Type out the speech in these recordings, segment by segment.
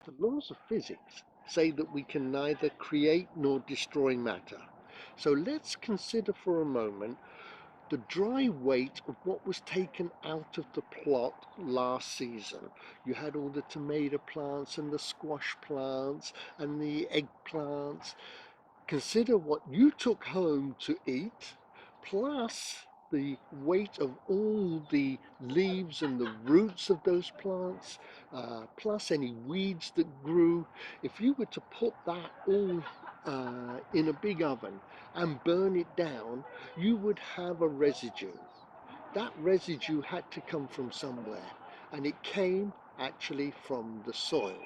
The laws of physics say that we can neither create nor destroy matter. So let's consider for a moment the dry weight of what was taken out of the plot last season. You had all the tomato plants and the squash plants and the eggplants. Consider what you took home to eat, plus the weight of all the leaves and the roots of those plants, plus any weeds that grew. If you were to put that all in a big oven and burn it down, you would have a residue. That residue had to come from somewhere, and it came actually from the soil.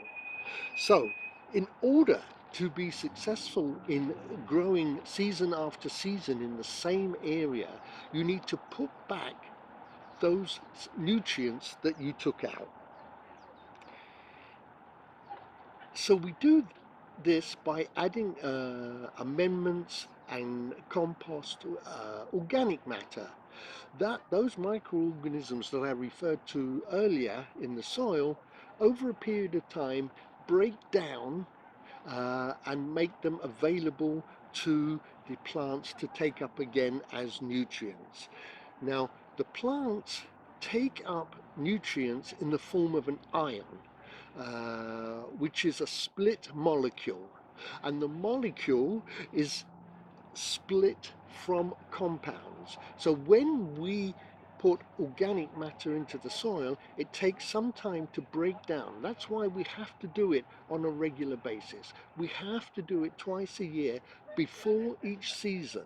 So, in order to be successful in growing season after season in the same area, you need to put back those nutrients that you took out. So we do this by adding amendments and compost, organic matter. Those microorganisms that I referred to earlier in the soil, over a period of time, break down and make them available to the plants to take up again as nutrients. Now, the plants take up nutrients in the form of an ion, which is a split molecule, and the molecule is split from compounds. So when we put organic matter into the soil, it takes some time to break down. That's why we have to do it on a regular basis. We have to do it twice a year before each season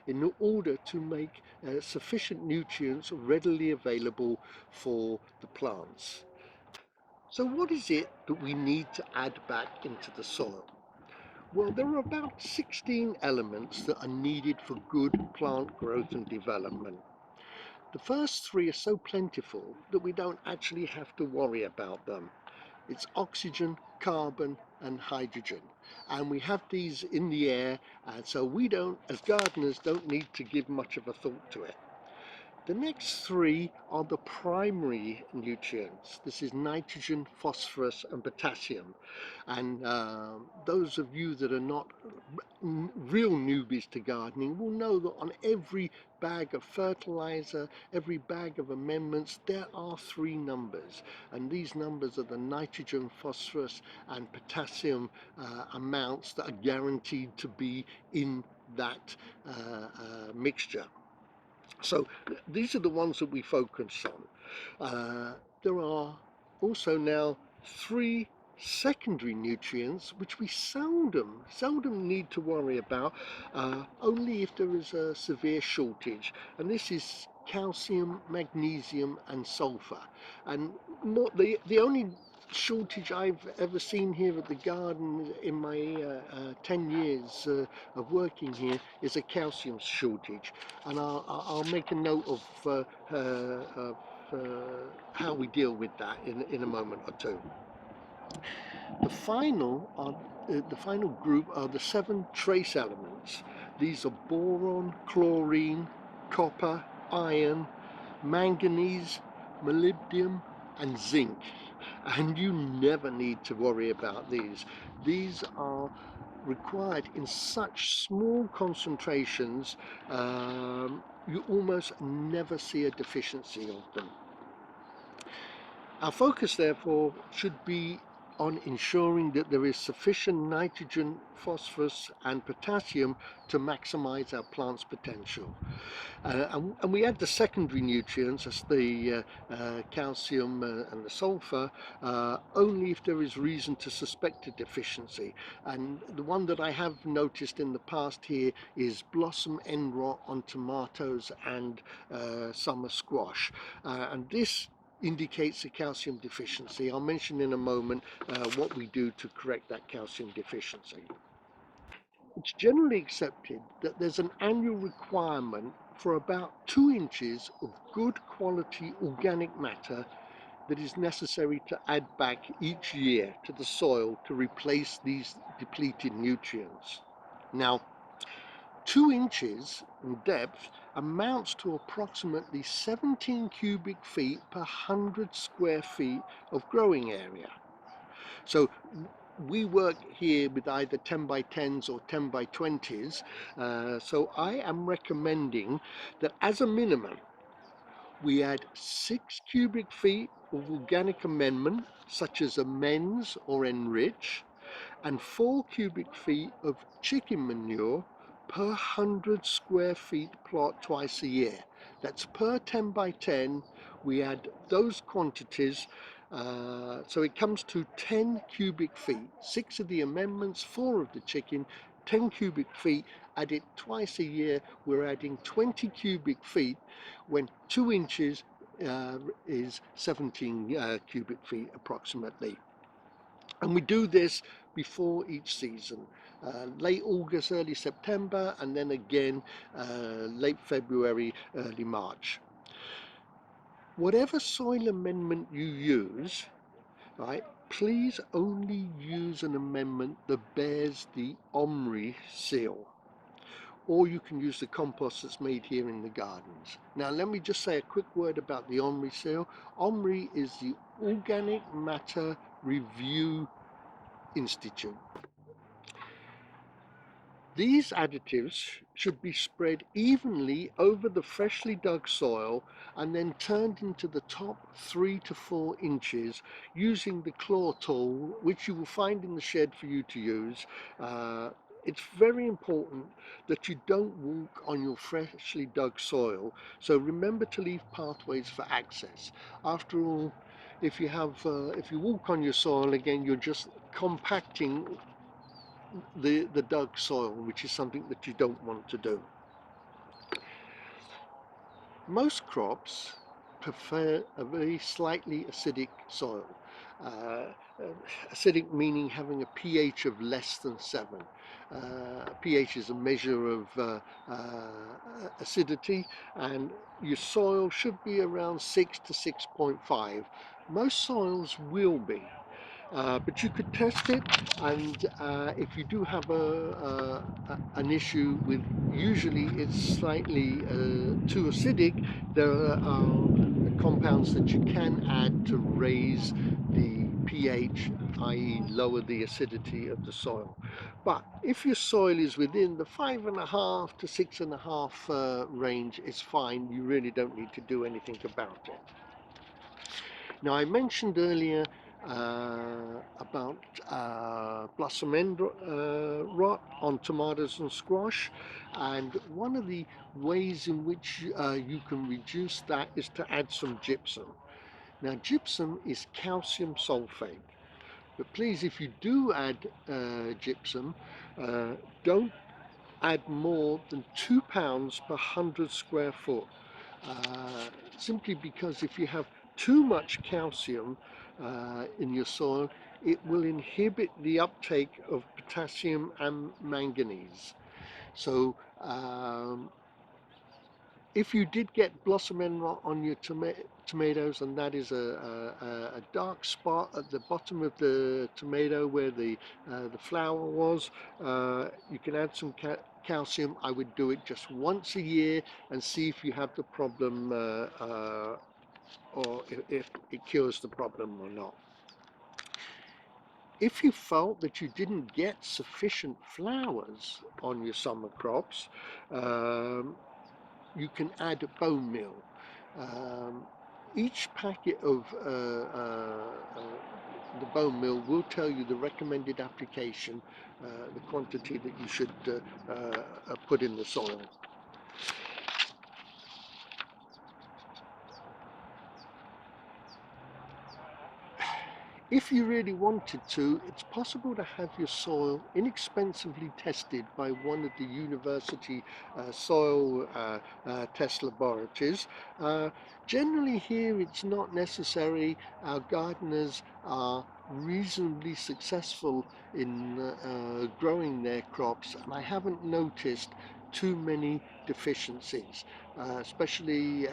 in order to make sufficient nutrients readily available for the plants. So what is it that we need to add back into the soil? Well, there are about 16 elements that are needed for good plant growth and development. The first three are so plentiful that we don't actually have to worry about them. It's oxygen, carbon, and hydrogen. And we have these in the air, and so we don't, as gardeners, don't need to give much of a thought to it. The next three are the primary nutrients. This is nitrogen, phosphorus, and potassium. And those of you that are not real newbies to gardening will know that on every bag of fertilizer, every bag of amendments, there are three numbers. And these numbers are the nitrogen, phosphorus, and potassium amounts that are guaranteed to be in that mixture. So these are the ones that we focus on. There are also now three secondary nutrients which we seldom need to worry about, only if there is a severe shortage, and this is calcium, magnesium, and sulfur. And the only shortage I've ever seen here at the garden in my 10 years of working here is a calcium shortage, and I'll make a note of how we deal with that in a moment or two. The final group are the 7 trace elements. These are boron, chlorine, copper, iron, manganese, molybdenum, and zinc. And you never need to worry about these. These are required in such small concentrations, you almost never see a deficiency of them. Our focus, therefore, should be on ensuring that there is sufficient nitrogen, phosphorus, and potassium to maximize our plant's potential. And we add the secondary nutrients, as the calcium and the sulfur, only if there is reason to suspect a deficiency. And the one that I have noticed in the past here is blossom end rot on tomatoes and summer squash. And this indicates a calcium deficiency. I'll mention in a moment what we do to correct that calcium deficiency. It's generally accepted that there's an annual requirement for about 2 inches of good quality organic matter that is necessary to add back each year to the soil to replace these depleted nutrients. Now, 2 inches in depth amounts to approximately 17 cubic feet per 100 square feet of growing area. So we work here with either 10 by 10s or 10 by 20s. So I am recommending that as a minimum, we add 6 cubic feet of organic amendment, such as amends or enrich, and 4 cubic feet of chicken manure per 100 square feet plot twice a year. That's per 10 by 10. We add those quantities, so it comes to 10 cubic feet. 6 of the amendments, 4 of the chicken, 10 cubic feet. Add it twice a year. We're adding 20 cubic feet when 2 inches is 17 cubic feet approximately. And we do this before each season, late August, early September, and then again late February, early March. Whatever soil amendment you use, right, please only use an amendment that bears the OMRI seal, or you can use the compost that's made here in the gardens. Now let me just say a quick word about the OMRI seal. OMRI is the Organic Matter Review Institute. These additives should be spread evenly over the freshly dug soil and then turned into the top 3 to 4 inches using the claw tool, which you will find in the shed for you to use. It's very important that you don't walk on your freshly dug soil, so remember to leave pathways for access. After all, if you walk on your soil, again, you're just compacting the dug soil, which is something that you don't want to do. Most crops prefer a very slightly acidic soil. Uh, Acidic meaning having a pH of less than 7. pH is a measure of acidity, and your soil should be around 6 to 6.5. Most soils will be. But you could test it, and if you do have an issue with, usually it's slightly too acidic, there are compounds that you can add to raise the pH, i.e. lower the acidity of the soil. But if your soil is within the 5.5 to 6.5 range, it's fine. You really don't need to do anything about it. Now, I mentioned earlier about blossom end rot on tomatoes and squash, and one of the ways in which you can reduce that is to add some gypsum. Now, gypsum is calcium sulfate, but please, if you do add gypsum, don't add more than 2 pounds per 100 square foot. Simply because if you have too much calcium in your soil, it will inhibit the uptake of potassium and manganese. So if you did get blossom end rot on your tomatoes, and that is a dark spot at the bottom of the tomato where the flower was, you can add some calcium. I would do it just once a year and see if you have the problem or if it cures the problem or not. If you felt that you didn't get sufficient flowers on your summer crops, you can add bone meal. Each packet of the bone meal will tell you the recommended application, the quantity that you should put in the soil. If you really wanted to, it's possible to have your soil inexpensively tested by one of the university soil test laboratories. Generally here it's not necessary. Our gardeners are reasonably successful in growing their crops, and I haven't noticed too many deficiencies, especially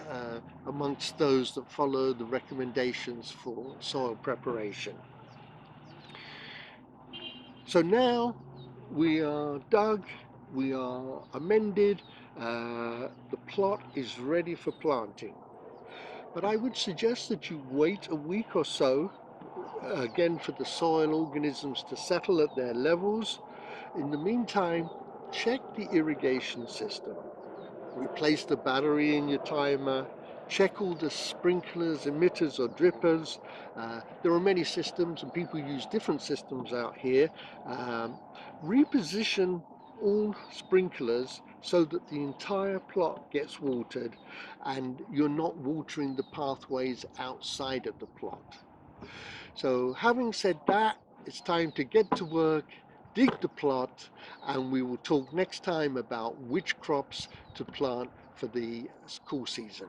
amongst those that follow the recommendations for soil preparation. So now we are dug, we are amended, the plot is ready for planting. But I would suggest that you wait a week or so again for the soil organisms to settle at their levels. In the meantime, check the irrigation system. Replace the battery in your timer. Check all the sprinklers, emitters or drippers. There are many systems and people use different systems out here. Reposition all sprinklers so that the entire plot gets watered and you're not watering the pathways outside of the plot. So having said that, it's time to get to work, dig the plot, and we will talk next time about which crops to plant for the cool season.